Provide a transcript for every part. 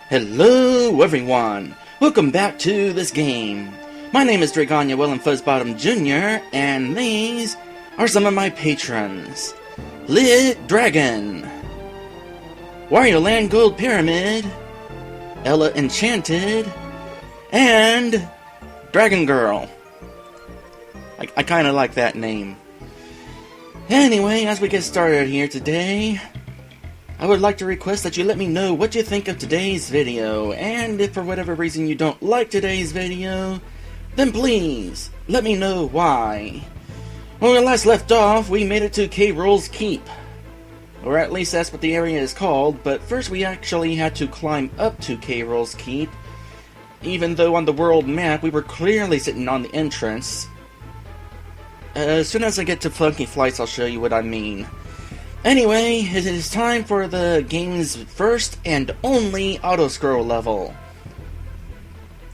Hello everyone! Welcome back to this game. My name is Draygone and Fuzzbottom Jr. and these are some of my patrons. Lit Dragon, Wario Land Gold Pyramid, Ella Enchanted, and Dragon Girl. I kinda like that name. Anyway, as we get started here today, I would like to request that you let me know what you think of today's video, and if for whatever reason you don't like today's video, then please let me know why. When we last left off, we made it to Rool's Keep. Or at least that's what the area is called, but first we actually had to climb up to Rool's Keep, even though on the world map we were clearly sitting on the entrance. As soon as I get to Funky Flights, I'll show you what I mean. Anyway, it is time for the game's first and only auto-scroll level.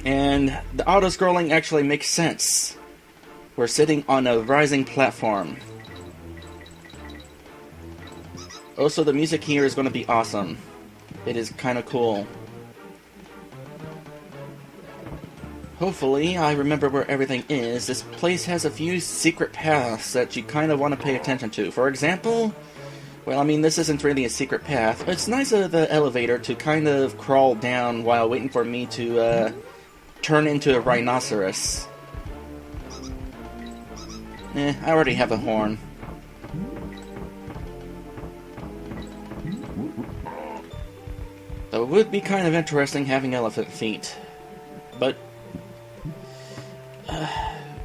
And the auto-scrolling actually makes sense. We're sitting on a rising platform. Also, the music here is going to be awesome. It is kind of cool. Hopefully, I remember where everything is. This place has a few secret paths that you kind of want to pay attention to. For example, well, I mean, this isn't really a secret path. It's nice of the elevator to kind of crawl down while waiting for me to turn into a rhinoceros. I already have a horn. Though it would be kind of interesting having elephant feet. But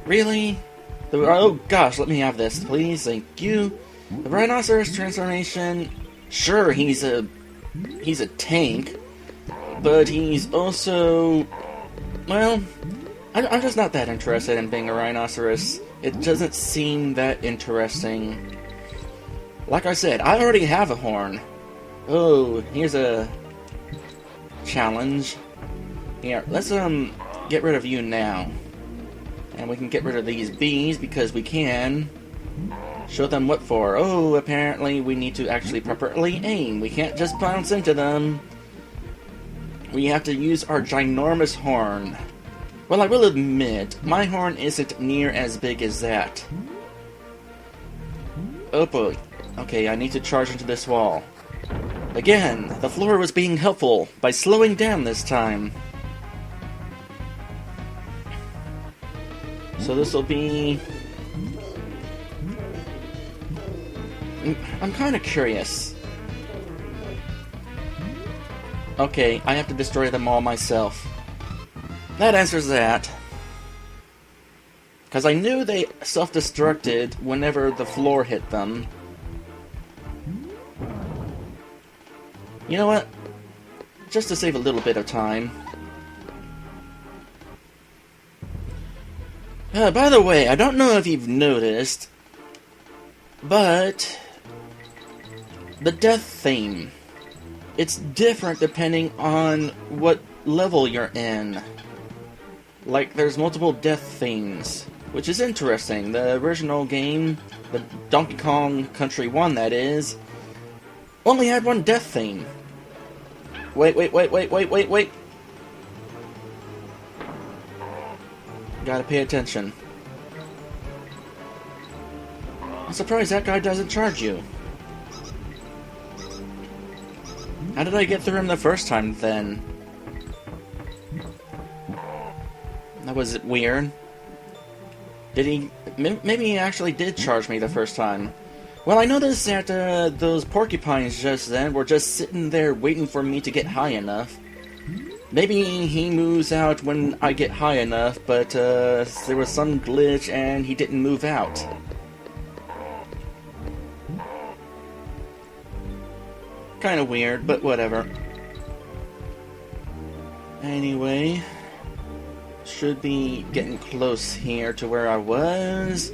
really? Oh gosh, let me have this, please. Thank you. The rhinoceros transformation, sure, he's a tank, but he's also, well, I'm just not that interested in being a rhinoceros. It doesn't seem that interesting. Like I said, I already have a horn. Oh, here's a challenge. Here, let's get rid of you now. And we can get rid of these bees because we can. Show them what for. Oh, apparently we need to actually properly aim. We can't just bounce into them. We have to use our ginormous horn. Well, I will admit, my horn isn't near as big as that. Oh boy. Okay, I need to charge into this wall. Again, the floor was being helpful by slowing down this time. So this will be... I'm kind of curious. Okay, I have to destroy them all myself. That answers that. Because I knew they self-destructed whenever the floor hit them. You know what? Just to save a little bit of time. By the way, I don't know if you've noticed, but the death theme, it's different depending on what level you're in. Like, there's multiple death themes, which is interesting. The original game, the Donkey Kong Country 1 that is, only had one death theme. Wait. Gotta pay attention. I'm surprised that guy doesn't charge you. How did I get through him the first time, then? That was weird. Did he... Maybe he actually did charge me the first time. Well, I noticed that those porcupines just then were just sitting there waiting for me to get high enough. Maybe he moves out when I get high enough, but there was some glitch and he didn't move out. Kinda weird, but whatever. Anyway, should be getting close here to where I was.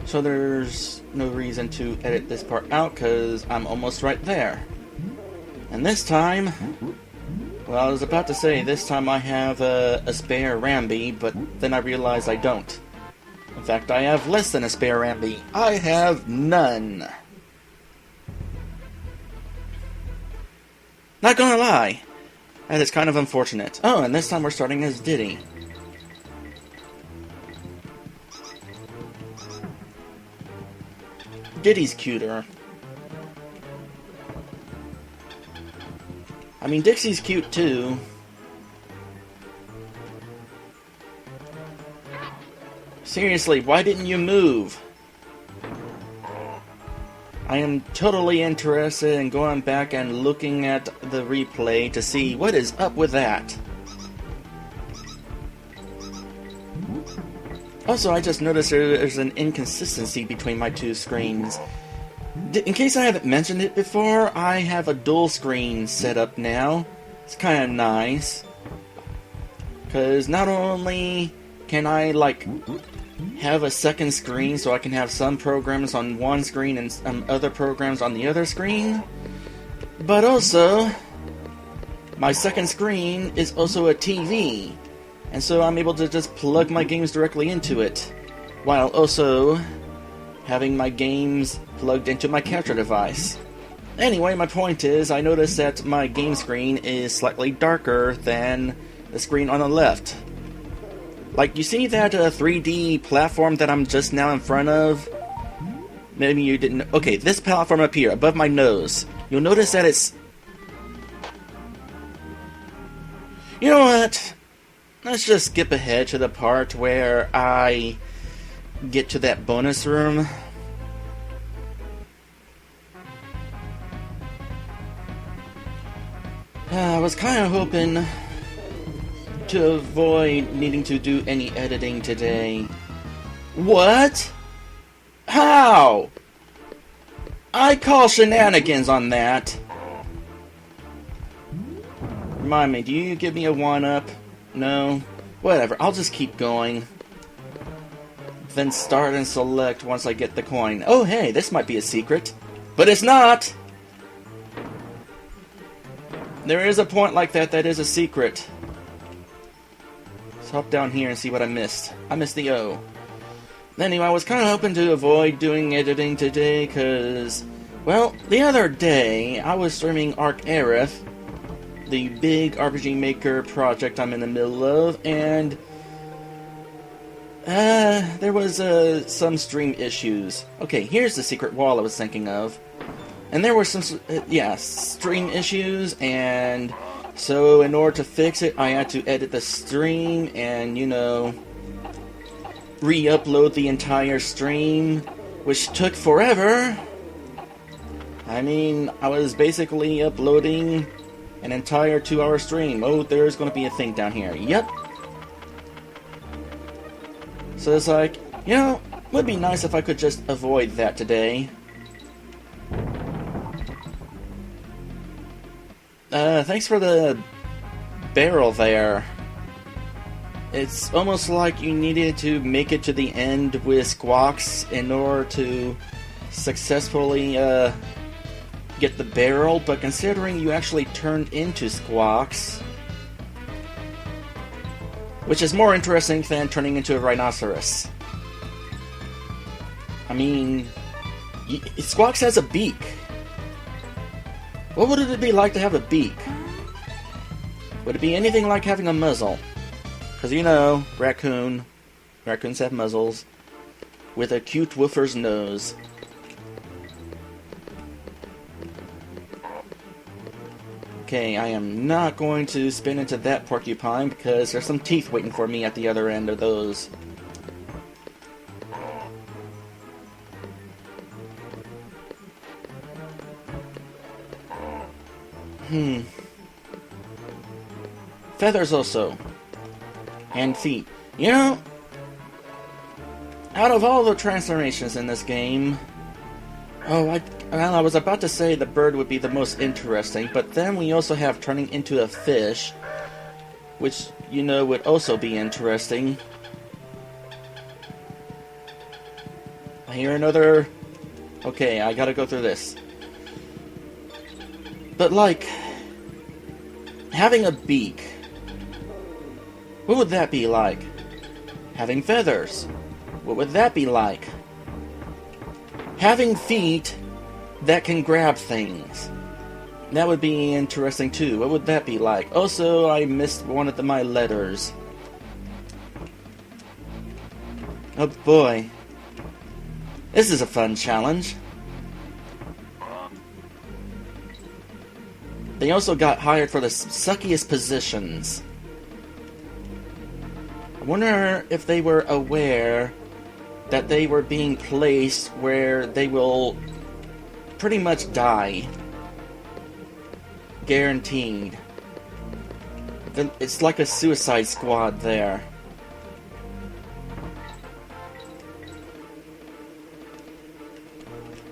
So there's no reason to edit this part out, because I'm almost right there. And this time, well, I was about to say, this time I have a spare Rambi, but then I realized I don't. In fact, I have less than a spare Rambi. I have none. Not gonna lie, That is kind of unfortunate. Oh, and this time we're starting as Diddy. Diddy's cuter. I mean, Dixie's cute too. Seriously, why didn't you move? I am totally interested in going back and looking at the replay to see what is up with that. Also, I just noticed there's an inconsistency between my two screens. In case I haven't mentioned it before, I have a dual screen set up now. It's kind of nice. Because not only can I, like, have a second screen so I can have some programs on one screen and some other programs on the other screen, but also, my second screen is also a TV. And so I'm able to just plug my games directly into it, while also having my games plugged into my capture device. Anyway, my point is, I noticed that my game screen is slightly darker than the screen on the left. Like, you see that 3D platform that I'm just now in front of? Maybe you didn't... Okay, this platform up here, above my nose. You'll notice that it's... You know what? Let's just skip ahead to the part where I get to that bonus room. I was kind of hoping to avoid needing to do any editing today. What? How? I call shenanigans on that. Remind me, do you give me a 1-up? No? Whatever, I'll just keep going. Then start and select once I get the coin. Oh hey, this might be a secret. But it's not! There is a point like that that is a secret. Let's hop down here and see what I missed. I missed the O. Anyway, I was kind of hoping to avoid doing editing today, because, well, the other day, I was streaming Arc Aerith, the big RPG Maker project I'm in the middle of, and there was some stream issues. Okay, here's the secret wall I was thinking of. And there were some, stream issues, and so in order to fix it, I had to edit the stream and, you know, re-upload the entire stream, which took forever. I mean, I was basically uploading an entire 2-hour stream. Oh, there's going to be a thing down here. Yep. So it's like, you know, it would be nice if I could just avoid that today. Thanks for the barrel there. It's almost like you needed to make it to the end with Squawks in order to successfully, get the barrel, but considering you actually turned into Squawks, which is more interesting than turning into a rhinoceros. I mean, Squawks has a beak. What would it be like to have a beak? Would it be anything like having a muzzle? Because, you know, raccoons have muzzles, with a cute woofer's nose. Okay, I am not going to spin into that porcupine because there's some teeth waiting for me at the other end of those. Feathers also. And feet. You know, out of all the transformations in this game, I was about to say the bird would be the most interesting, but then we also have turning into a fish, which, you know, would also be interesting. I hear another... Okay, I gotta go through this. But, like, having a beak, what would that be like? Having feathers, what would that be like? Having feet that can grab things, That would be interesting too. What would that be like? Also, I missed one of my letters. Oh boy. This is a fun challenge. They also got hired for the suckiest positions. I wonder if they were aware that they were being placed where they will pretty much die. Guaranteed. It's like a suicide squad there.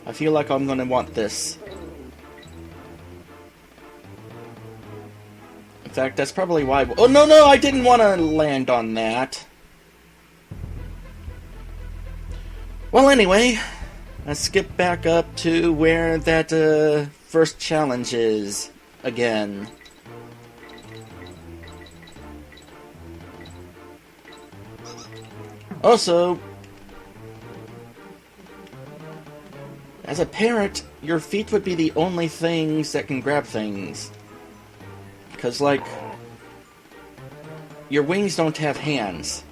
I feel like I'm gonna want this. In fact, that's probably why... Oh, no, I didn't want to land on that. Well, anyway, let's skip back up to where that first challenge is again. Also, as a parrot, your feet would be the only things that can grab things. Because, like, your wings don't have hands.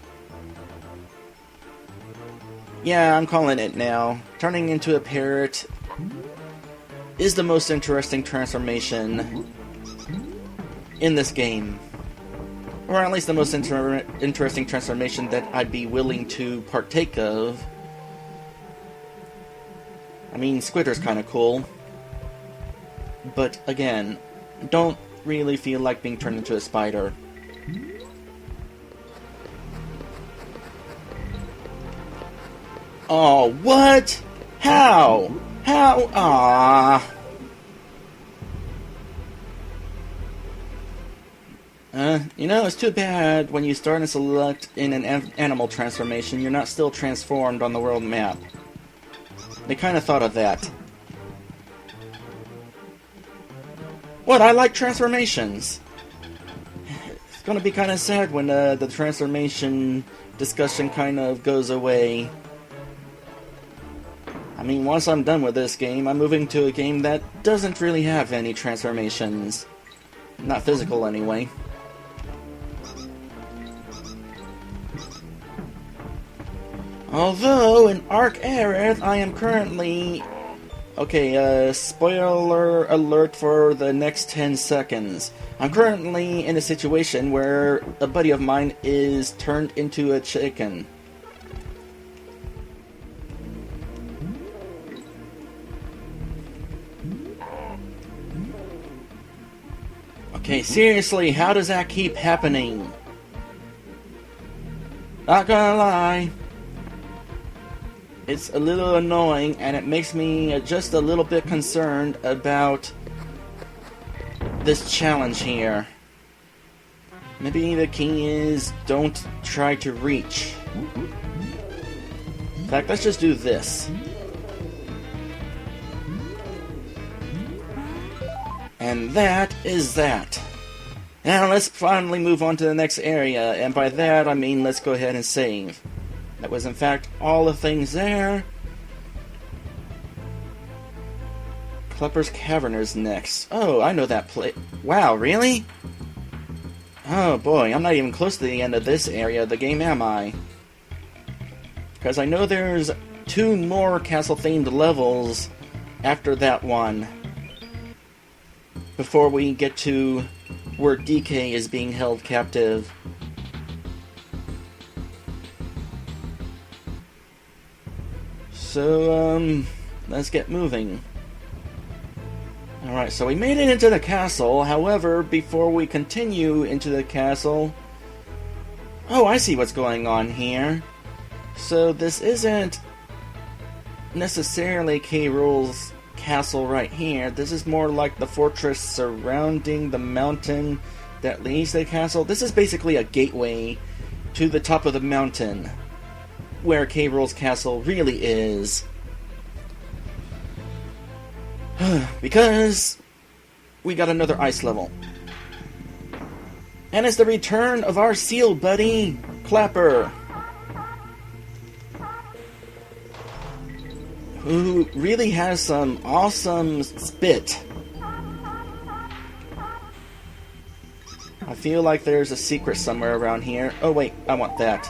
Yeah, I'm calling it now. Turning into a parrot is the most interesting transformation in this game. Or at least the most interesting transformation that I'd be willing to partake of. I mean, Squidder's kind of cool. But, again, don't really feel like being turned into a spider. Oh, what? How? How? Ah. You know, it's too bad when you start and select in an animal transformation, you're not still transformed on the world map. They kind of thought of that. What? I like transformations. It's gonna be kind of sad when the transformation discussion kind of goes away. I mean, once I'm done with this game, I'm moving to a game that doesn't really have any transformations. Not physical, anyway. Although, in Arc Aerith, I am currently... Okay, spoiler alert for the next 10 seconds. I'm currently in a situation where a buddy of mine is turned into a chicken. Okay, seriously, how does that keep happening? Not gonna lie. It's a little annoying, and it makes me just a little bit concerned about this challenge here. Maybe the key is don't try to reach. In fact, let's just do this. And that is that. Now let's finally move on to the next area, and by that I mean let's go ahead and save. That was in fact all the things there. Klepper's Cavern is next. Oh, I know that place. Wow, really? Oh boy, I'm not even close to the end of this area of the game, am I? Because I know there's 2 more castle-themed levels after that one. Before we get to where DK is being held captive. So, let's get moving. Alright, so we made it into the castle. However, before we continue into the castle... Oh, I see what's going on here. So, this isn't necessarily K. Rool's castle right here. This is more like the fortress surrounding the mountain that leads to the castle. This is basically a gateway to the top of the mountain, where K. Rool's castle really is. Because we got another ice level. And it's the return of our seal buddy, Clapper, who really has some awesome spit. I feel like there's a secret somewhere around here. Oh wait, I want that.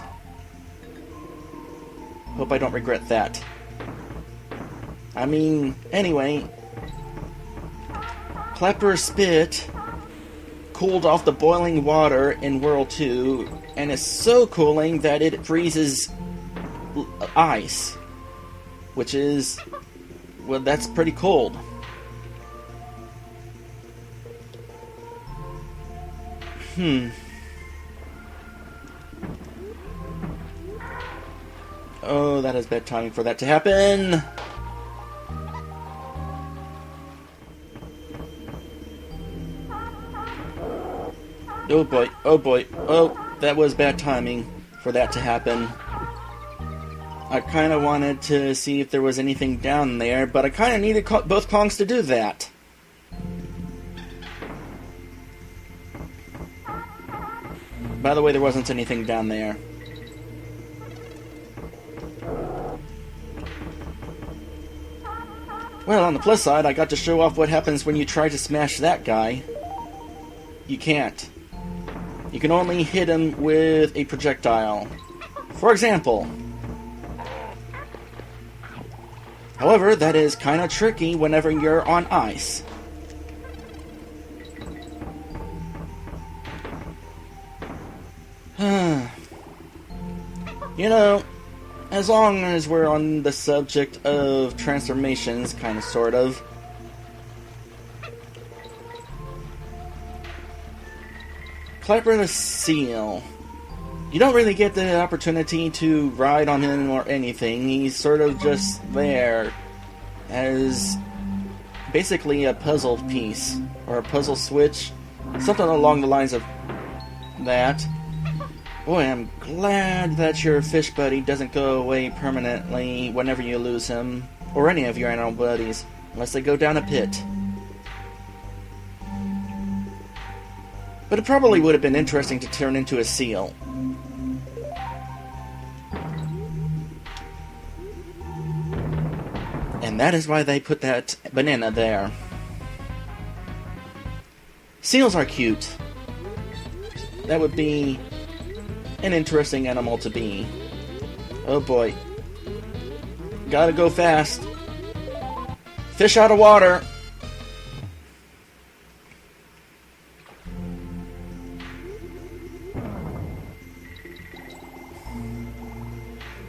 Hope I don't regret that. I mean, anyway, Clapper's spit cooled off the boiling water in World 2, and is so cooling that it freezes ice, which is, well, that's pretty cold. Oh, that is bad timing for that to happen. Oh boy, oh boy, oh, that was bad timing for that to happen. I kind of wanted to see if there was anything down there, but I kind of needed both Kongs to do that. By the way, there wasn't anything down there. Well, on the plus side, I got to show off what happens when you try to smash that guy. You can't. You can only hit him with a projectile. For example. However, that is kind of tricky whenever you're on ice. You know, as long as we're on the subject of transformations, kind of, sort of, Clapper the Seal. You don't really get the opportunity to ride on him or anything. He's sort of just there as basically a puzzle piece, or a puzzle switch, something along the lines of that. Boy, I'm glad that your fish buddy doesn't go away permanently whenever you lose him, or any of your animal buddies, unless they go down a pit. But it probably would have been interesting to turn into a seal. And that is why they put that banana there. Seals are cute. That would be an interesting animal to be. Oh boy. Gotta go fast. Fish out of water.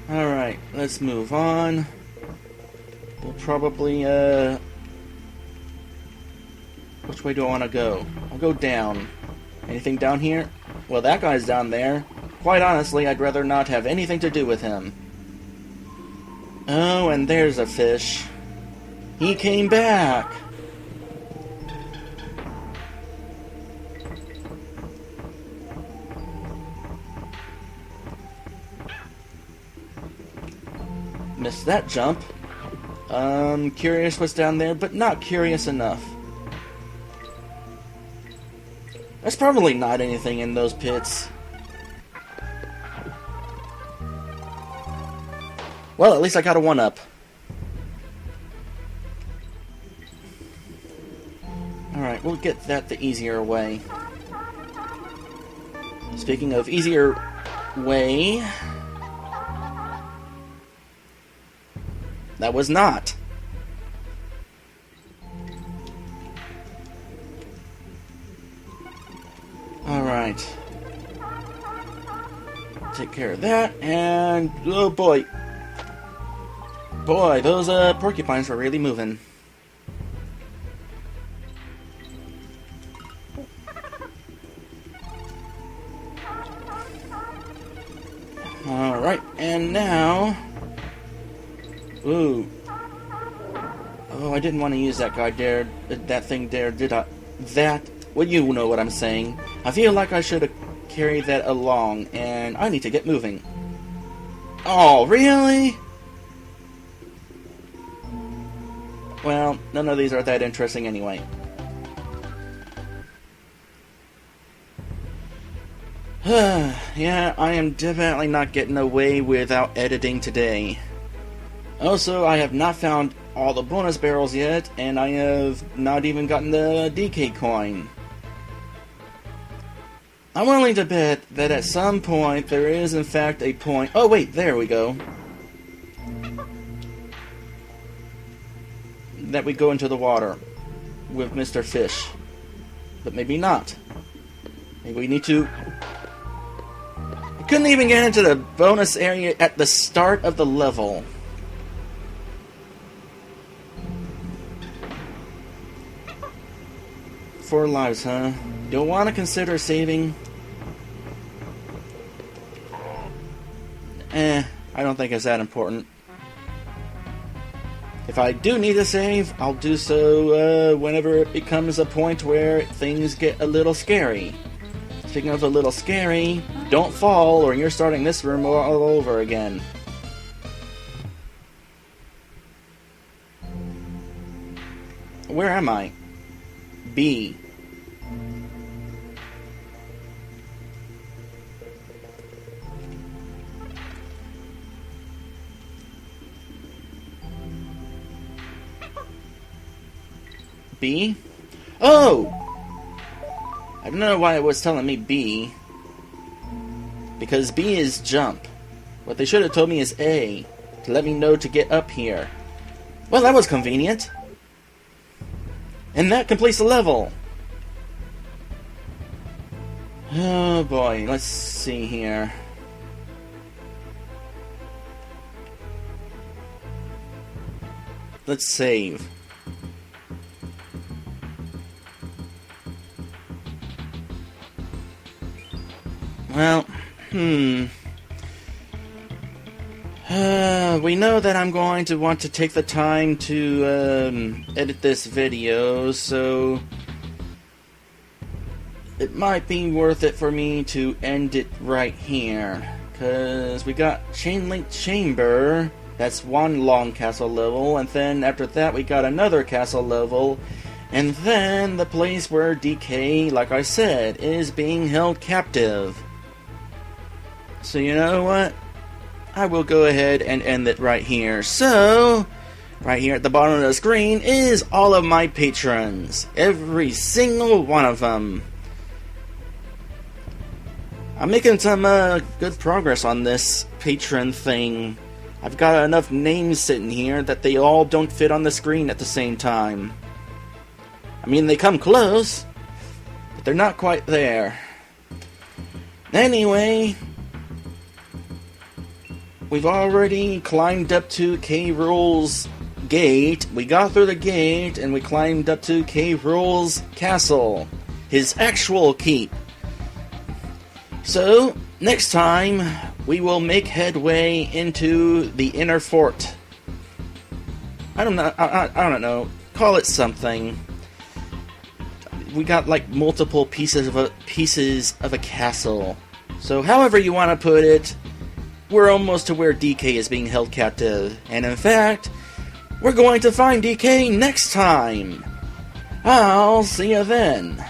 Alright, let's move on. We'll probably, which way do I want to go? I'll go down. Anything down here? Well, that guy's down there. Quite honestly, I'd rather not have anything to do with him. Oh, and there's a fish. He came back! Missed that jump. Curious what's down there, but not curious enough. There's probably not anything in those pits. Well, at least I got a 1-up. Alright, we'll get that the easier way. Speaking of easier way... That was not. Alright. Take care of that, and... oh boy. Boy, those porcupines were really moving. Alright, and now... Ooh. Oh, I didn't want to use that guy there, that thing there, did I? That, well, you know what I'm saying. I feel like I should have carried that along, and I need to get moving. Oh, really? Well, none of these are that interesting anyway. Yeah, I am definitely not getting away without editing today. Also, I have not found all the bonus barrels yet, and I have not even gotten the DK coin. I'm willing to bet that at some point there is in fact a point... Oh wait, there we go. That we go into the water with Mr. Fish. But maybe not. Maybe we need to... I couldn't even get into the bonus area at the start of the level. 4 lives, huh? You'll want to consider saving... I don't think it's that important. If I do need to save, I'll do so whenever it becomes a point where things get a little scary. Speaking of a little scary, don't fall or you're starting this room all over again. Where am I? B. B? Oh! I don't know why it was telling me B. Because B is jump. What they should have told me is A, to let me know to get up here. Well, that was convenient. And that completes the level. Oh boy, let's see here. Let's save. Well, we know that I'm going to want to take the time to edit this video, so it might be worth it for me to end it right here. Because we got Chain Link Chamber, that's one long castle level, and then after that we got another castle level, and then the place where DK, like I said, is being held captive. So you know what? I will go ahead and end it right here. So, right here at the bottom of the screen is all of my patrons. Every single one of them. I'm making some good progress on this patron thing. I've got enough names sitting here that they all don't fit on the screen at the same time. I mean, they come close, but they're not quite there. Anyway... we've already climbed up to K. Rool's gate. We got through the gate and we climbed up to K. Rool's castle. His actual keep. So, next time, we will make headway into the inner fort. I don't know. Call it something. We got like multiple pieces of a castle. So, however you want to put it, we're almost to where DK is being held captive. And in fact, we're going to find DK next time. I'll see you then.